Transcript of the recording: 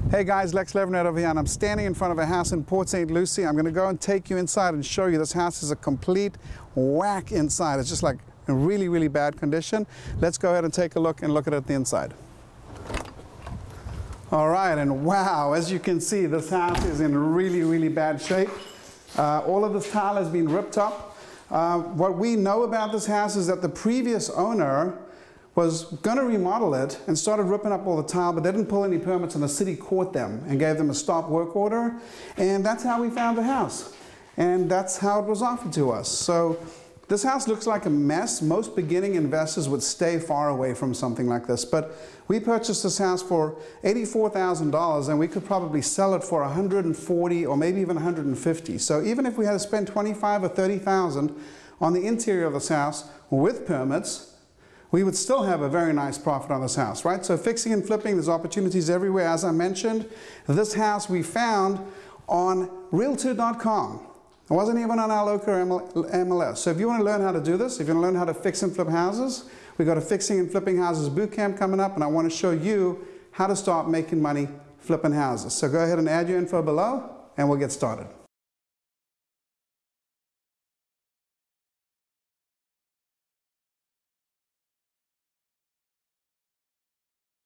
Hey guys, Lex Levernet over here, and I'm standing in front of a house in Port St. Lucie. I'm going to go and take you inside and show you this house is a complete whack inside. It's just like in really, really bad condition. Let's go ahead and take a look at it the inside. All right, and wow, as you can see, this house is in really, really bad shape. All of this tile has been ripped up. What we know about this house is that the previous owner was going to remodel it and started ripping up all the tile, but they didn't pull any permits, and the city caught them and gave them a stop work order. And that's how we found the house. And that's how it was offered to us. So this house looks like a mess. Most beginning investors would stay far away from something like this. But we purchased this house for $84,000, and we could probably sell it for $140,000 or maybe even $150,000. So even if we had to spend $25,000 or $30,000 on the interior of this house with permits, we would still have a very nice profit on this house, right? So fixing and flipping, there's opportunities everywhere. As I mentioned, this house we found on realtor.com. It wasn't even on our local MLS. So if you want to learn how to do this, if you want to learn how to fix and flip houses, we've got a Fixing and Flipping Houses bootcamp coming up, and I want to show you how to start making money flipping houses. So go ahead and add your info below, and we'll get started.